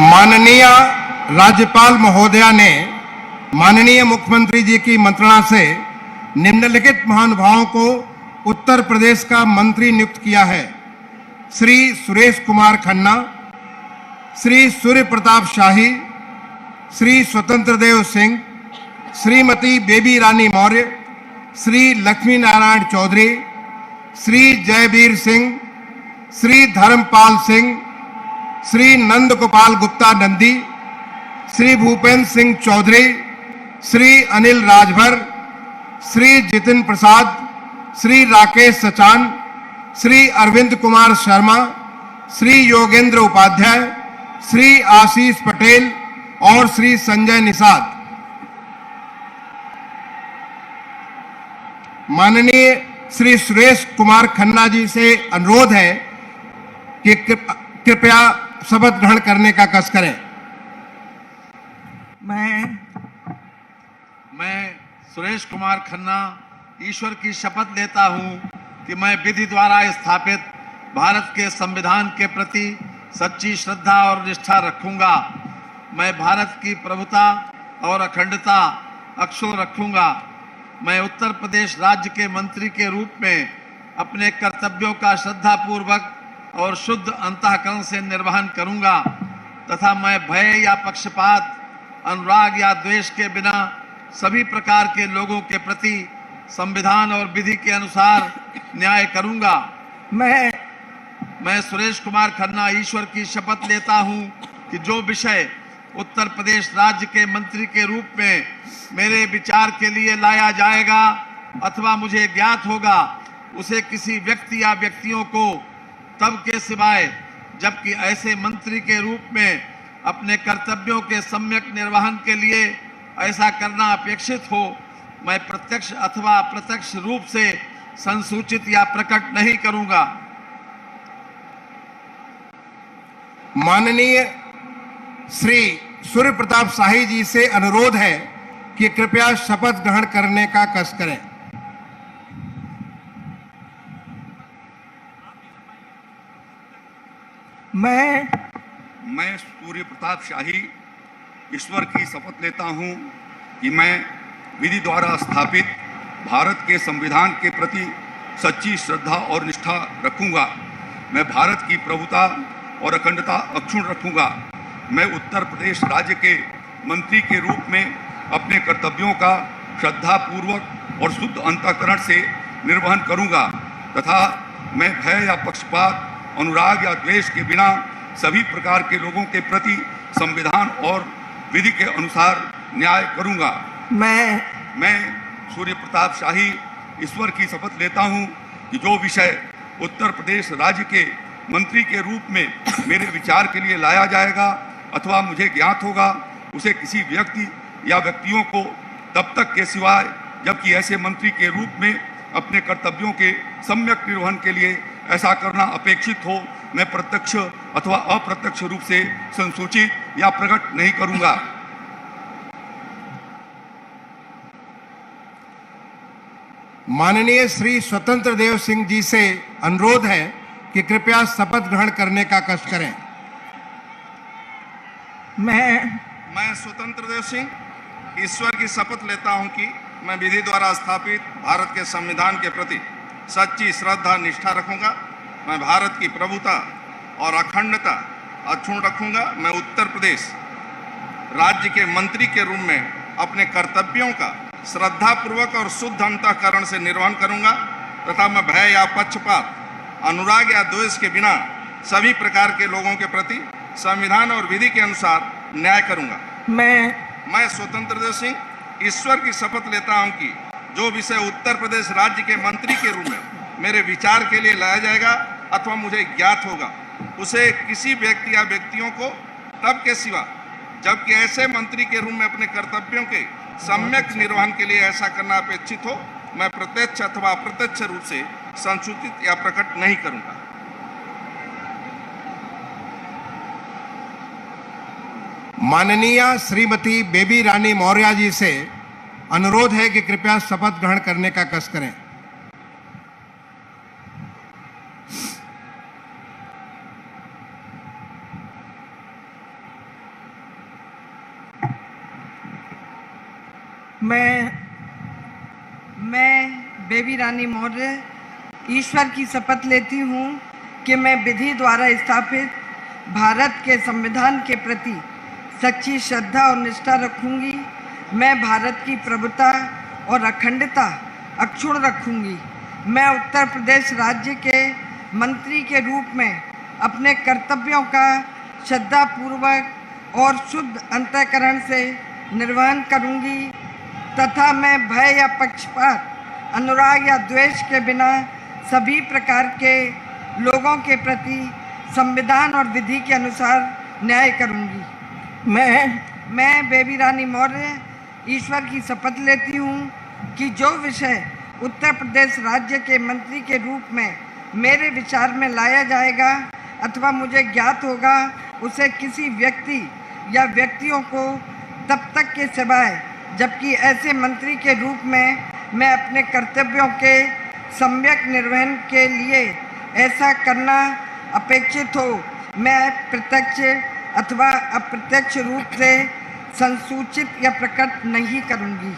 माननीय राज्यपाल महोदया ने माननीय मुख्यमंत्री जी की मंत्रणा से निम्नलिखित महानुभावों को उत्तर प्रदेश का मंत्री नियुक्त किया है। श्री सुरेश कुमार खन्ना, श्री सूर्य प्रताप शाही, श्री स्वतंत्र देव सिंह, श्रीमती बेबी रानी मौर्य, श्री लक्ष्मी नारायण चौधरी, श्री जयवीर सिंह, श्री धर्मपाल सिंह, श्री नंद गोपाल गुप्ता नंदी, श्री भूपेंद्र सिंह चौधरी, श्री अनिल राजभर, श्री जितिन प्रसाद, श्री राकेश सचान, श्री अरविंद कुमार शर्मा, श्री योगेंद्र उपाध्याय, श्री आशीष पटेल और श्री संजय निषाद। माननीय श्री सुरेश कुमार खन्ना जी से अनुरोध है कि कृपया शपथ ग्रहण करने का कष्ट करें। मैं सुरेश कुमार खन्ना ईश्वर की शपथ लेता हूं कि मैं विधि द्वारा स्थापित भारत के संविधान के प्रति सच्ची श्रद्धा और निष्ठा रखूंगा। मैं भारत की प्रभुता और अखंडता अक्षुण्ण रखूंगा। मैं उत्तर प्रदेश राज्य के मंत्री के रूप में अपने कर्तव्यों का श्रद्धापूर्वक और शुद्ध अंतःकरण से निर्वहन करूंगा तथा मैं भय या पक्षपात, अनुराग या द्वेष के बिना सभी प्रकार के लोगों के प्रति संविधान और विधि के अनुसार न्याय करूंगा। मैं सुरेश कुमार खन्ना ईश्वर की शपथ लेता हूं कि जो विषय उत्तर प्रदेश राज्य के मंत्री के रूप में मेरे विचार के लिए लाया जाएगा अथवा मुझे ज्ञात होगा, उसे किसी व्यक्ति या व्यक्तियों को तब के सिवाय जबकि ऐसे मंत्री के रूप में अपने कर्तव्यों के सम्यक निर्वहन के लिए ऐसा करना अपेक्षित हो, मैं प्रत्यक्ष अथवा अप्रत्यक्ष रूप से संसूचित या प्रकट नहीं करूंगा। माननीय श्री सूर्य प्रताप शाही जी से अनुरोध है कि कृपया शपथ ग्रहण करने का कष्ट करें। मैं सूर्य प्रताप शाही ईश्वर की शपथ लेता हूं कि मैं विधि द्वारा स्थापित भारत के संविधान के प्रति सच्ची श्रद्धा और निष्ठा रखूंगा। मैं भारत की प्रभुता और अखंडता अक्षुण्ण रखूंगा। मैं उत्तर प्रदेश राज्य के मंत्री के रूप में अपने कर्तव्यों का श्रद्धापूर्वक और शुद्ध अंतःकरण से निर्वहन करूंगा तथा मैं भय या पक्षपात, अनुराग या द्वेष के बिना सभी प्रकार के लोगों के प्रति संविधान और विधि के अनुसार न्याय करूंगा। मैं सूर्य प्रताप शाही ईश्वर की शपथ लेता हूं कि जो विषय उत्तर प्रदेश राज्य के मंत्री के रूप में मेरे विचार के लिए लाया जाएगा अथवा मुझे ज्ञात होगा, उसे किसी व्यक्ति या व्यक्तियों को तब तक के सिवाय जबकि ऐसे मंत्री के रूप में अपने कर्तव्यों के सम्यक निर्वहन के लिए ऐसा करना अपेक्षित हो, मैं प्रत्यक्ष अथवा अप्रत्यक्ष रूप से संसूचित या प्रकट नहीं करूंगा। माननीय श्री स्वतंत्र देव सिंह जी से अनुरोध है कि कृपया शपथ ग्रहण करने का कष्ट करें। मैं स्वतंत्र देव सिंह ईश्वर की शपथ लेता हूं कि मैं विधि द्वारा स्थापित भारत के संविधान के प्रति सच्ची श्रद्धा निष्ठा रखूंगा। मैं भारत की प्रभुता और अखंडता अक्षुण्ण रखूंगा। मैं उत्तर प्रदेश राज्य के मंत्री के रूप में अपने कर्तव्यों का श्रद्धापूर्वक और शुद्ध अंतःकरण से निर्वहन करूंगा तथा मैं भय या पक्षपात, अनुराग या द्वेष के बिना सभी प्रकार के लोगों के प्रति संविधान और विधि के अनुसार न्याय करूंगा। मैं स्वतंत्र देव सिंह ईश्वर की शपथ लेता हूं कि जो विषय उत्तर प्रदेश राज्य के मंत्री के रूप में मेरे विचार के लिए लाया जाएगा अथवा मुझे ज्ञात होगा, उसे किसी व्यक्ति या व्यक्तियों को तब के सिवा जबकि ऐसे मंत्री के रूप में अपने कर्तव्यों के सम्यक निर्वहन के लिए ऐसा करना अपेक्षित हो, मैं प्रत्यक्ष अथवा अप्रत्यक्ष रूप से संसूचित या प्रकट नहीं करूंगा। माननीय श्रीमती बेबी रानी मौर्य जी से अनुरोध है कि कृपया शपथ ग्रहण करने का कष्ट करें। मैं बेबी रानी मौर्य ईश्वर की शपथ लेती हूँ कि मैं विधि द्वारा स्थापित भारत के संविधान के प्रति सच्ची श्रद्धा और निष्ठा रखूँगी। मैं भारत की प्रभुता और अखंडता अक्षुण्ण रखूँगी। मैं उत्तर प्रदेश राज्य के मंत्री के रूप में अपने कर्तव्यों का श्रद्धापूर्वक और शुद्ध अंतःकरण से निर्वहन करूँगी तथा मैं भय या पक्षपात, अनुराग या द्वेष के बिना सभी प्रकार के लोगों के प्रति संविधान और विधि के अनुसार न्याय करूँगी। मैं बेबी रानी मौर्य ईश्वर की शपथ लेती हूँ कि जो विषय उत्तर प्रदेश राज्य के मंत्री के रूप में मेरे विचार में लाया जाएगा अथवा मुझे ज्ञात होगा, उसे किसी व्यक्ति या व्यक्तियों को तब तक के सिवाय जबकि ऐसे मंत्री के रूप में मैं अपने कर्तव्यों के सम्यक निर्वहन के लिए ऐसा करना अपेक्षित हो, मैं प्रत्यक्ष अथवा अप्रत्यक्ष रूप से संसूचित या प्रकट नहीं करूँगी।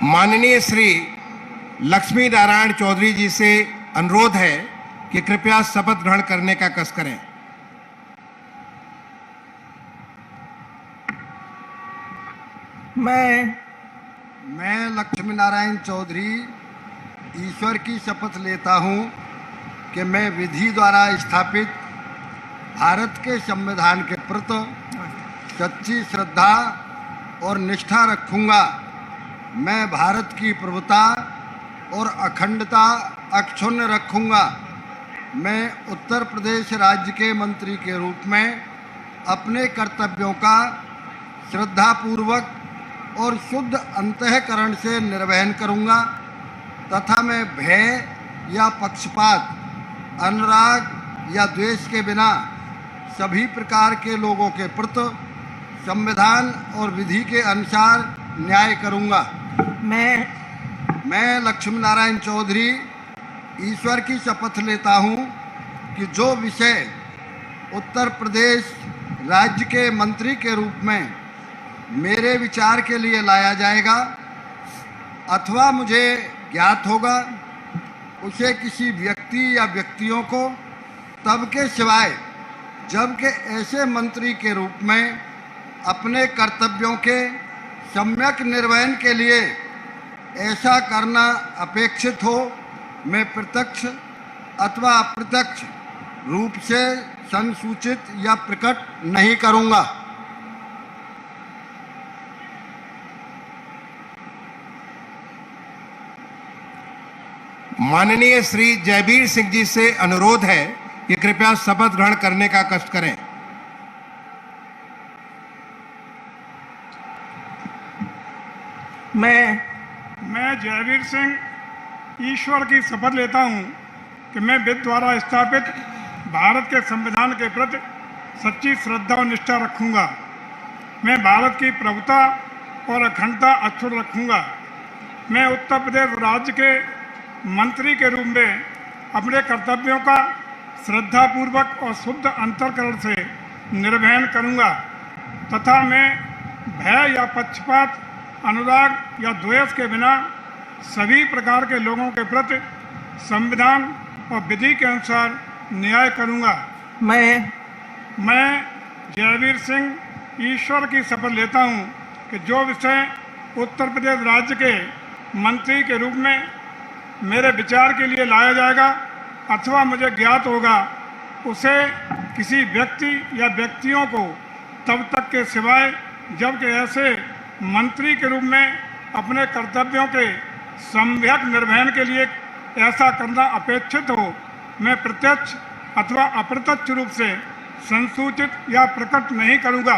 माननीय श्री लक्ष्मी नारायण चौधरी जी से अनुरोध है कि कृपया शपथ ग्रहण करने का कष्ट करें। मैं लक्ष्मी नारायण चौधरी ईश्वर की शपथ लेता हूँ कि मैं विधि द्वारा स्थापित भारत के संविधान के प्रति सच्ची श्रद्धा और निष्ठा रखूँगा। मैं भारत की प्रभुता और अखंडता अक्षुण्ण रखूँगा। मैं उत्तर प्रदेश राज्य के मंत्री के रूप में अपने कर्तव्यों का श्रद्धापूर्वक और शुद्ध अंतःकरण से निर्वहन करूँगा तथा मैं भय या पक्षपात, अनुराग या द्वेष के बिना सभी प्रकार के लोगों के प्रति संविधान और विधि के अनुसार न्याय करूँगा। मैं लक्ष्मी नारायण चौधरी ईश्वर की शपथ लेता हूँ कि जो विषय उत्तर प्रदेश राज्य के मंत्री के रूप में मेरे विचार के लिए लाया जाएगा अथवा मुझे ज्ञात होगा, उसे किसी व्यक्ति या व्यक्तियों को तब के सिवाय जबकि ऐसे मंत्री के रूप में अपने कर्तव्यों के सम्यक निर्वहन के लिए ऐसा करना अपेक्षित हो, मैं प्रत्यक्ष अथवा अप्रत्यक्ष रूप से संसूचित या प्रकट नहीं करूँगा। माननीय श्री जयवीर सिंह जी से अनुरोध है कि कृपया शपथ ग्रहण करने का कष्ट करें। मैं जयवीर सिंह ईश्वर की शपथ लेता हूँ कि मैं विधि द्वारा स्थापित भारत के संविधान के प्रति सच्ची श्रद्धा और निष्ठा रखूँगा। मैं भारत की प्रभुता और अखंडता अक्षुण्ण रखूँगा। मैं उत्तर प्रदेश राज्य के मंत्री के रूप में अपने कर्तव्यों का श्रद्धापूर्वक और शुद्ध अंतःकरण से निर्वहन करूँगा तथा मैं भय या पक्षपात, अनुराग या द्वेष के बिना सभी प्रकार के लोगों के प्रति संविधान और विधि के अनुसार न्याय करूँगा। मैं जयवीर सिंह ईश्वर की शपथ लेता हूँ कि जो विषय उत्तर प्रदेश राज्य के मंत्री के रूप में मेरे विचार के लिए लाया जाएगा अथवा मुझे ज्ञात होगा, उसे किसी व्यक्ति या व्यक्तियों को तब तक के सिवाय जबकि ऐसे मंत्री के रूप में अपने कर्तव्यों के सम्यक निर्वहन के लिए ऐसा करना अपेक्षित हो, मैं प्रत्यक्ष अथवा अप्रत्यक्ष रूप से संसूचित या प्रकट नहीं करूँगा।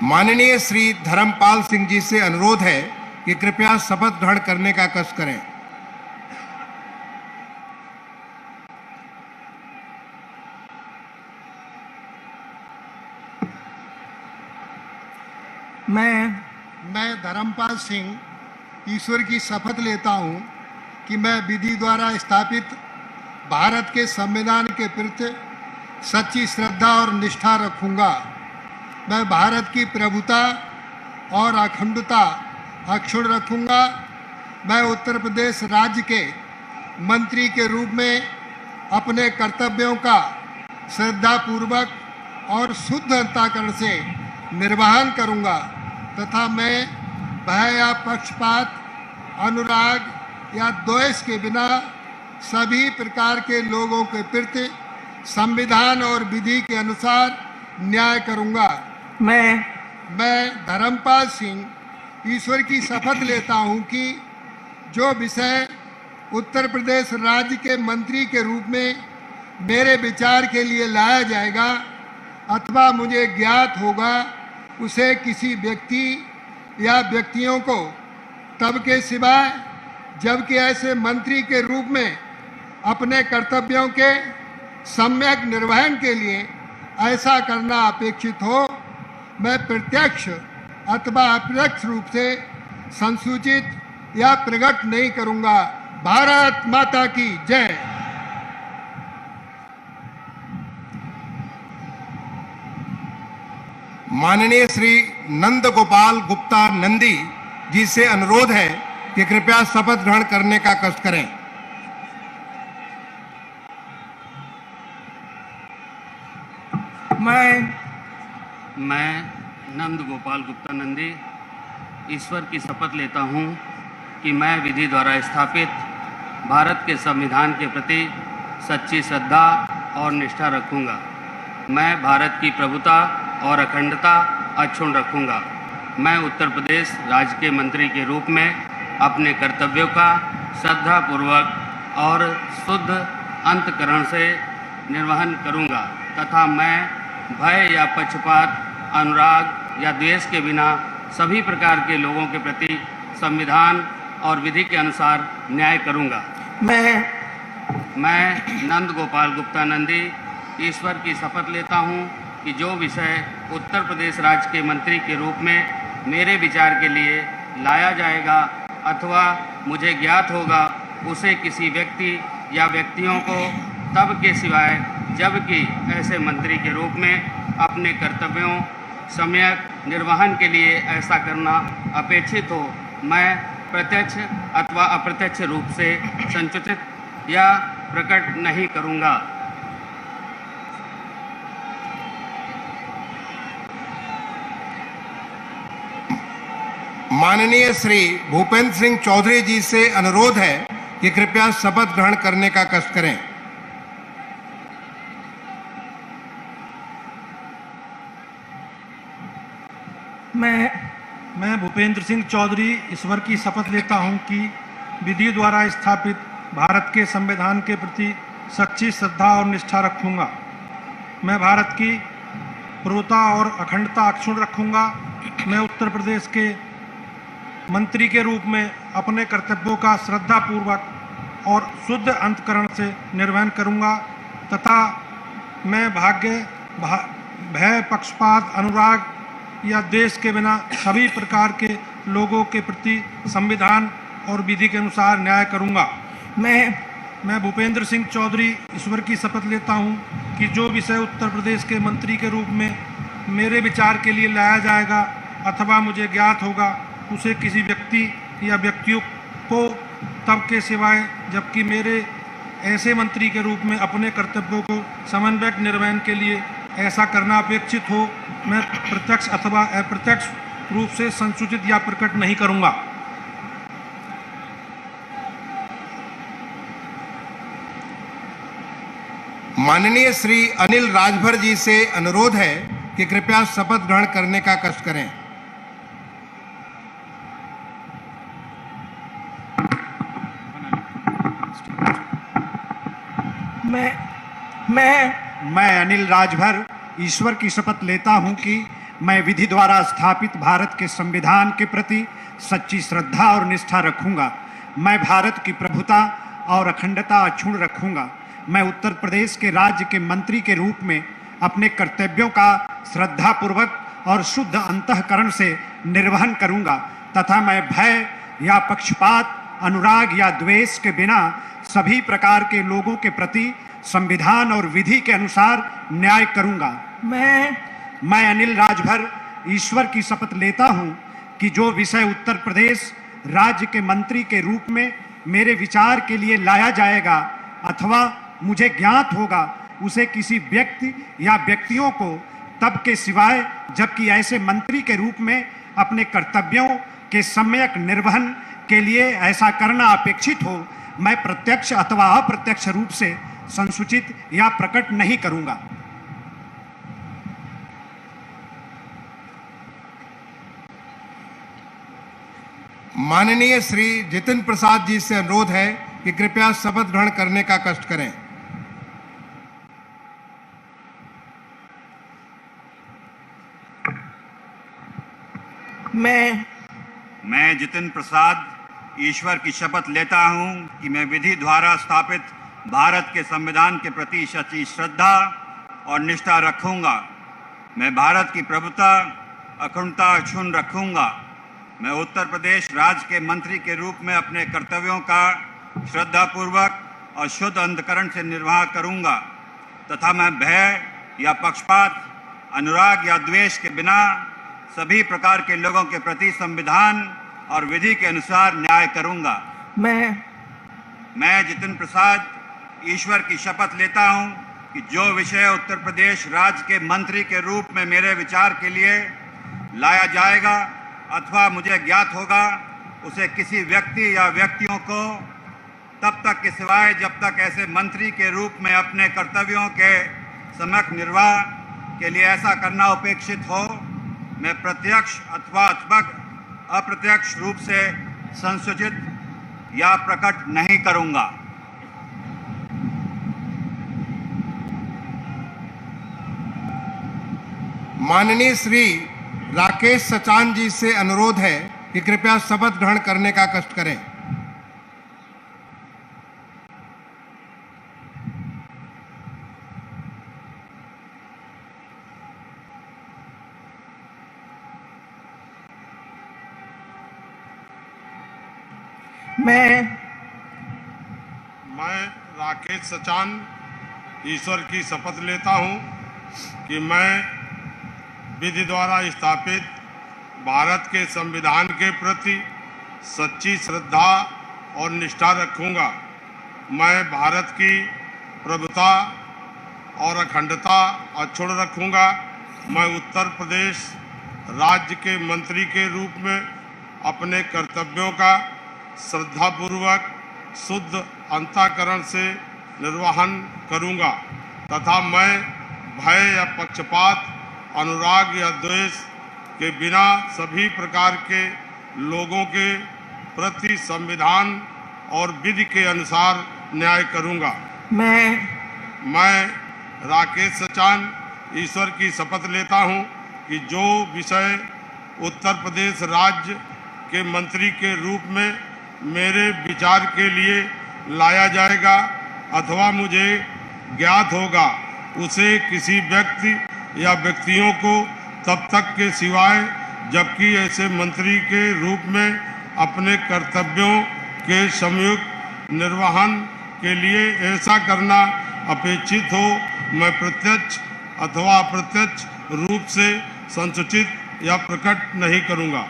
माननीय श्री धर्मपाल सिंह जी से अनुरोध है कि कृपया शपथ ग्रहण करने का कष्ट करें। मैं धर्मपाल सिंह ईश्वर की शपथ लेता हूँ कि मैं विधि द्वारा स्थापित भारत के संविधान के प्रति सच्ची श्रद्धा और निष्ठा रखूँगा। मैं भारत की प्रभुता और अखंडता अक्षुण्ण रखूँगा। मैं उत्तर प्रदेश राज्य के मंत्री के रूप में अपने कर्तव्यों का श्रद्धापूर्वक और शुद्ध अंतःकरण से निर्वहन करूँगा तथा मैं भय या पक्षपात, अनुराग या द्वेष के बिना सभी प्रकार के लोगों के प्रति संविधान और विधि के अनुसार न्याय करूँगा। मैं धर्मपाल सिंह ईश्वर की शपथ लेता हूँ कि जो विषय उत्तर प्रदेश राज्य के मंत्री के रूप में मेरे विचार के लिए लाया जाएगा अथवा मुझे ज्ञात होगा उसे किसी व्यक्ति या व्यक्तियों को तब के सिवाय जबकि ऐसे मंत्री के रूप में अपने कर्तव्यों के सम्यक निर्वहन के लिए ऐसा करना अपेक्षित हो, मैं प्रत्यक्ष अथवा अप्रत्यक्ष रूप से संसूचित या प्रकट नहीं करूंगा। भारत माता की जय। माननीय श्री नंद गोपाल गुप्ता नंदी जी से अनुरोध है कि कृपया शपथ ग्रहण करने का कष्ट करें। मैं नंद गोपाल गुप्ता नंदी ईश्वर की शपथ लेता हूँ कि मैं विधि द्वारा स्थापित भारत के संविधान के प्रति सच्ची श्रद्धा और निष्ठा रखूँगा। मैं भारत की प्रभुता और अखंडता अक्षुण्ण रखूँगा। मैं उत्तर प्रदेश राज्य के मंत्री के रूप में अपने कर्तव्यों का श्रद्धापूर्वक और शुद्ध अंतःकरण से निर्वहन करूँगा तथा मैं भय या पक्षपात, अनुराग या द्वेष के बिना सभी प्रकार के लोगों के प्रति संविधान और विधि के अनुसार न्याय करूँगा। मैं नंद गोपाल गुप्ता नंदी ईश्वर की शपथ लेता हूँ कि जो विषय उत्तर प्रदेश राज्य के मंत्री के रूप में मेरे विचार के लिए लाया जाएगा अथवा मुझे ज्ञात होगा उसे किसी व्यक्ति या व्यक्तियों को तब के सिवाय जबकि ऐसे मंत्री के रूप में अपने कर्तव्यों सम्यक निर्वहन के लिए ऐसा करना अपेक्षित हो, मैं प्रत्यक्ष अथवा अप्रत्यक्ष रूप से संसूचित या प्रकट नहीं करूँगा। माननीय श्री भूपेंद्र सिंह चौधरी जी से अनुरोध है कि कृपया शपथ ग्रहण करने का कष्ट करें। मैं भूपेंद्र सिंह चौधरी ईश्वर की शपथ लेता हूं कि विधि द्वारा स्थापित भारत के संविधान के प्रति सच्ची श्रद्धा और निष्ठा रखूंगा। मैं भारत की प्रभुता और अखंडता अक्षुण्ण रखूंगा। मैं उत्तर प्रदेश के मंत्री के रूप में अपने कर्तव्यों का श्रद्धापूर्वक और शुद्ध अंतःकरण से निर्वहन करूंगा तथा मैं भय, पक्षपात, अनुराग या देश के बिना सभी प्रकार के लोगों के प्रति संविधान और विधि के अनुसार न्याय करूंगा। मैं भूपेंद्र सिंह चौधरी ईश्वर की शपथ लेता हूं कि जो विषय उत्तर प्रदेश के मंत्री के रूप में मेरे विचार के लिए लाया जाएगा अथवा मुझे ज्ञात होगा उसे किसी व्यक्ति या व्यक्तियों को तब के सिवाय जबकि मेरे ऐसे मंत्री के रूप में अपने कर्तव्यों को समन्वयक निर्वहन के लिए ऐसा करना अपेक्षित हो, मैं प्रत्यक्ष अथवा अप्रत्यक्ष रूप से संसूचित या प्रकट नहीं करूंगा। माननीय श्री अनिल राजभर जी से अनुरोध है कि कृपया शपथ ग्रहण करने का कष्ट करें। मैं अनिल राजभर ईश्वर की शपथ लेता हूं कि मैं विधि द्वारा स्थापित भारत के संविधान के प्रति सच्ची श्रद्धा और निष्ठा रखूंगा। मैं भारत की प्रभुता और अखंडता अक्षुण्ण रखूंगा। मैं उत्तर प्रदेश के राज्य के मंत्री के रूप में अपने कर्तव्यों का श्रद्धापूर्वक और शुद्ध अंतःकरण से निर्वहन करूंगा तथा मैं भय या पक्षपात, अनुराग या द्वेष के बिना सभी प्रकार के लोगों के प्रति संविधान और विधि के अनुसार न्याय करूंगा। मैं अनिल राजभर ईश्वर की शपथ लेता हूं कि जो विषय उत्तर प्रदेश राज्य के मंत्री के रूप में मेरे विचार के लिए लाया जाएगा अथवा मुझे ज्ञात होगा, उसे किसी व्यक्ति या व्यक्तियों को तब के सिवाय जबकि ऐसे मंत्री के रूप में अपने कर्तव्यों के सम्यक निर्वहन के लिए ऐसा करना अपेक्षित हो, मैं प्रत्यक्ष अथवा अप्रत्यक्ष रूप से संसूचित या प्रकट नहीं करूंगा। माननीय श्री जितिन प्रसाद जी से अनुरोध है कि कृपया शपथ ग्रहण करने का कष्ट करें। मैं जितिन प्रसाद ईश्वर की शपथ लेता हूं कि मैं विधि द्वारा स्थापित भारत के संविधान के प्रति सच्ची श्रद्धा और निष्ठा रखूंगा। मैं भारत की प्रभुता, अखंडता अक्षुण्ण रखूंगा। मैं उत्तर प्रदेश राज्य के मंत्री के रूप में अपने कर्तव्यों का श्रद्धापूर्वक और शुद्ध अंतःकरण से निर्वाह करूंगा तथा मैं भय या पक्षपात, अनुराग या द्वेष के बिना सभी प्रकार के लोगों के प्रति संविधान और विधि के अनुसार न्याय करूंगा। मैं जितिन प्रसाद ईश्वर की शपथ लेता हूं कि जो विषय उत्तर प्रदेश राज्य के मंत्री के रूप में मेरे विचार के लिए लाया जाएगा अथवा मुझे ज्ञात होगा, उसे किसी व्यक्ति या व्यक्तियों को तब तक के सिवाय जब तक ऐसे मंत्री के रूप में अपने कर्तव्यों के सम्यक निर्वाह के लिए ऐसा करना अपेक्षित हो, मैं प्रत्यक्ष अथवा अप्रत्यक्ष रूप से संसूचित या प्रकट नहीं करूंगा। माननीय श्री राकेश सचान जी से अनुरोध है कि कृपया शपथ ग्रहण करने का कष्ट करें। मैं राकेश सचान ईश्वर की शपथ लेता हूं कि मैं विधि द्वारा स्थापित भारत के संविधान के प्रति सच्ची श्रद्धा और निष्ठा रखूंगा। मैं भारत की प्रभुता और अखंडता अक्षुण्ण रखूंगा। मैं उत्तर प्रदेश राज्य के मंत्री के रूप में अपने कर्तव्यों का श्रद्धापूर्वक शुद्ध अंतःकरण से निर्वहन करूंगा तथा मैं भय या पक्षपात, अनुराग या द्वेष के बिना सभी प्रकार के लोगों के प्रति संविधान और विधि के अनुसार न्याय करूंगा। मैं राकेश सचान ईश्वर की शपथ लेता हूं कि जो विषय उत्तर प्रदेश राज्य के मंत्री के रूप में मेरे विचार के लिए लाया जाएगा अथवा मुझे ज्ञात होगा, उसे किसी व्यक्ति या व्यक्तियों को तब तक के सिवाय जबकि ऐसे मंत्री के रूप में अपने कर्तव्यों के संयुक्त निर्वहन के लिए ऐसा करना अपेक्षित हो, मैं प्रत्यक्ष अथवा अप्रत्यक्ष रूप से संसूचित या प्रकट नहीं करूंगा।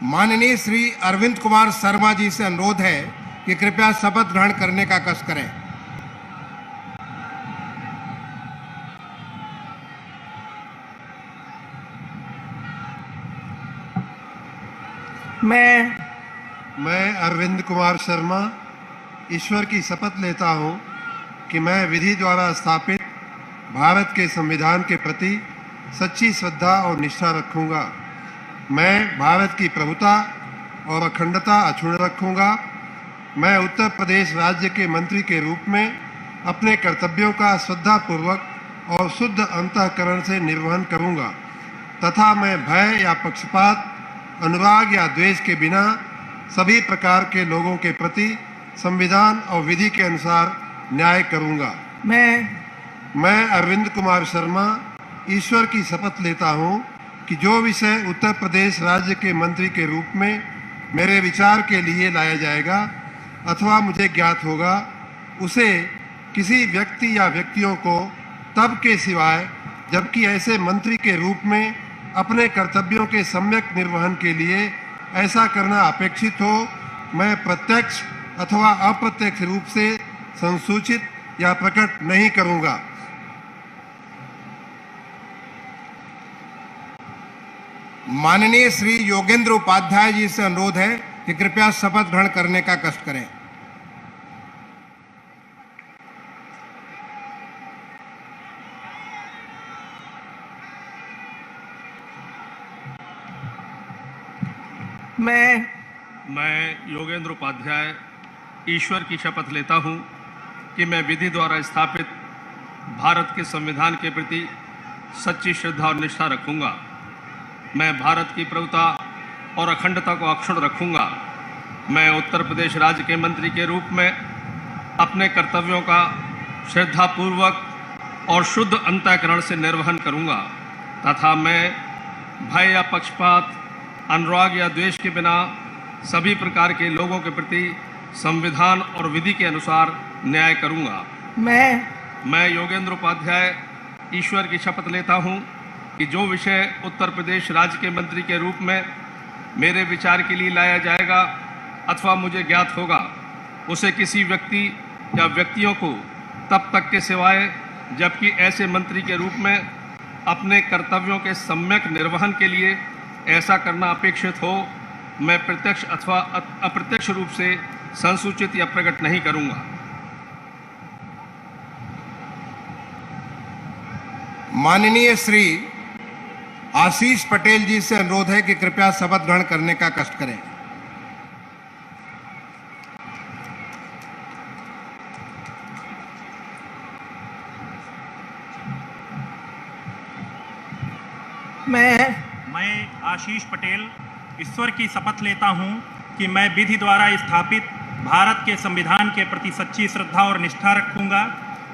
माननीय श्री अरविंद कुमार शर्मा जी से अनुरोध है कि कृपया शपथ ग्रहण करने का कष्ट करें। मैं अरविंद कुमार शर्मा ईश्वर की शपथ लेता हूं कि मैं विधि द्वारा स्थापित भारत के संविधान के प्रति सच्ची श्रद्धा और निष्ठा रखूंगा। मैं भारत की प्रभुता और अखंडता अक्षुण्ण रखूंगा। मैं उत्तर प्रदेश राज्य के मंत्री के रूप में अपने कर्तव्यों का श्रद्धापूर्वक और शुद्ध अंतःकरण से निर्वहन करूंगा तथा मैं भय या पक्षपात, अनुराग या द्वेष के बिना सभी प्रकार के लोगों के प्रति संविधान और विधि के अनुसार न्याय करूंगा। मैं अरविंद कुमार शर्मा ईश्वर की शपथ लेता हूं कि जो विषय उत्तर प्रदेश राज्य के मंत्री के रूप में मेरे विचार के लिए लाया जाएगा अथवा मुझे ज्ञात होगा, उसे किसी व्यक्ति या व्यक्तियों को तब के सिवाय जबकि ऐसे मंत्री के रूप में अपने कर्तव्यों के सम्यक निर्वहन के लिए ऐसा करना अपेक्षित हो, मैं प्रत्यक्ष अथवा अप्रत्यक्ष रूप से संसूचित या प्रकट नहीं करूंगा। माननीय श्री योगेंद्र उपाध्याय जी से अनुरोध है कि कृपया शपथ ग्रहण करने का कष्ट करें। मैं योगेंद्र उपाध्याय ईश्वर की शपथ लेता हूं कि मैं विधि द्वारा स्थापित भारत के संविधान के प्रति सच्ची श्रद्धा और निष्ठा रखूंगा। मैं भारत की प्रभुता और अखंडता को अक्षुण्ण रखूंगा। मैं उत्तर प्रदेश राज्य के मंत्री के रूप में अपने कर्तव्यों का श्रद्धापूर्वक और शुद्ध अंतःकरण से निर्वहन करूंगा तथा मैं भय या पक्षपात, अनुराग या द्वेष के बिना सभी प्रकार के लोगों के प्रति संविधान और विधि के अनुसार न्याय करूंगा। मैं योगेंद्र उपाध्याय ईश्वर की शपथ लेता हूं कि जो विषय उत्तर प्रदेश राज्य के मंत्री के रूप में मेरे विचार के लिए लाया जाएगा अथवा मुझे ज्ञात होगा, उसे किसी व्यक्ति या व्यक्तियों को तब तक के सिवाय जबकि ऐसे मंत्री के रूप में अपने कर्तव्यों के सम्यक निर्वहन के लिए ऐसा करना अपेक्षित हो, मैं प्रत्यक्ष अथवा अप्रत्यक्ष रूप से संसूचित या प्रकट नहीं करूंगा। माननीय श्री आशीष पटेल जी से अनुरोध है कि कृपया शपथ ग्रहण करने का कष्ट करें। मैं आशीष पटेल ईश्वर की शपथ लेता हूं कि मैं विधि द्वारा स्थापित भारत के संविधान के प्रति सच्ची श्रद्धा और निष्ठा रखूंगा।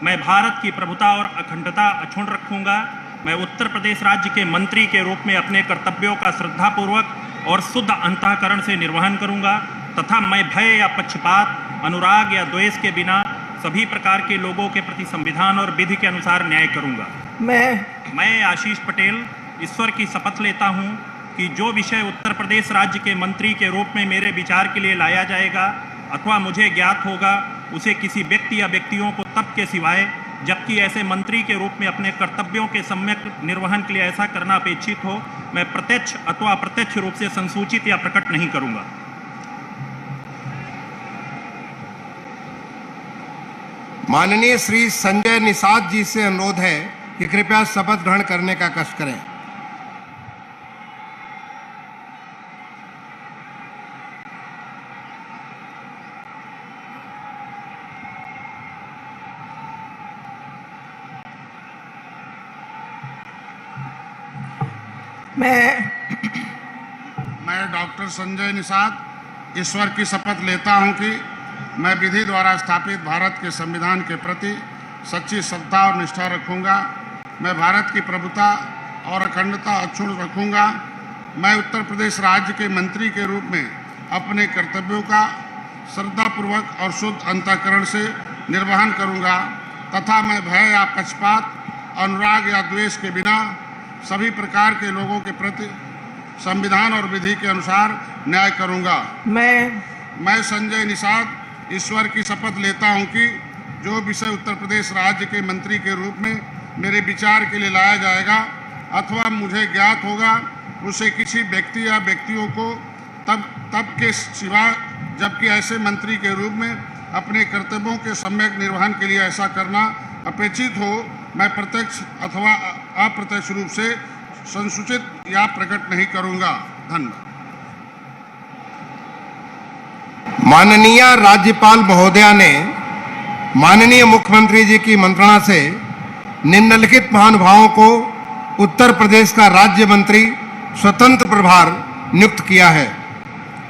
मैं भारत की प्रभुता और अखंडता अक्षुण्ण रखूंगा। मैं उत्तर प्रदेश राज्य के मंत्री के रूप में अपने कर्तव्यों का श्रद्धापूर्वक और शुद्ध अंतःकरण से निर्वहन करूंगा तथा मैं भय या पक्षपात, अनुराग या द्वेष के बिना सभी प्रकार के लोगों के प्रति संविधान और विधि के अनुसार न्याय करूंगा। मैं आशीष पटेल ईश्वर की शपथ लेता हूं कि जो विषय उत्तर प्रदेश राज्य के मंत्री के रूप में मेरे विचार के लिए लाया जाएगा अथवा मुझे ज्ञात होगा, उसे किसी व्यक्ति या व्यक्तियों को तब के सिवाय जबकि ऐसे मंत्री के रूप में अपने कर्तव्यों के सम्यक निर्वहन के लिए ऐसा करना अपेक्षित हो, मैं प्रत्यक्ष अथवा अप्रत्यक्ष रूप से संसूचित या प्रकट नहीं करूंगा। माननीय श्री संजय निषाद जी से अनुरोध है कि कृपया शपथ ग्रहण करने का कष्ट करें। मैं डॉक्टर संजय निषाद ईश्वर की शपथ लेता हूं कि मैं विधि द्वारा स्थापित भारत के संविधान के प्रति सच्ची श्रद्धा और निष्ठा रखूंगा। मैं भारत की प्रभुता और अखंडता अक्षुण्ण रखूंगा। मैं उत्तर प्रदेश राज्य के मंत्री के रूप में अपने कर्तव्यों का श्रद्धापूर्वक और शुद्ध अंतःकरण से निर्वहन करूंगा तथा मैं भय या पक्षपात, अनुराग या द्वेष के बिना सभी प्रकार के लोगों के प्रति संविधान और विधि के अनुसार न्याय करूंगा। मैं संजय निषाद ईश्वर की शपथ लेता हूं कि जो विषय उत्तर प्रदेश राज्य के मंत्री के रूप में मेरे विचार के लिए लाया जाएगा अथवा मुझे ज्ञात होगा, उसे किसी व्यक्ति या व्यक्तियों को तब के सिवा जबकि ऐसे मंत्री के रूप में अपने कर्तव्यों के सम्यक निर्वहन के लिए ऐसा करना अपेक्षित हो, मैं प्रत्यक्ष अथवा अप्रत्यक्ष रूप से संसूचित या प्रकट नहीं करूंगा। धन्यवाद। माननीय राज्यपाल महोदया ने माननीय मुख्यमंत्री जी की मंत्रणा से निम्नलिखित महानुभावों को उत्तर प्रदेश का राज्य मंत्री स्वतंत्र प्रभार नियुक्त किया है।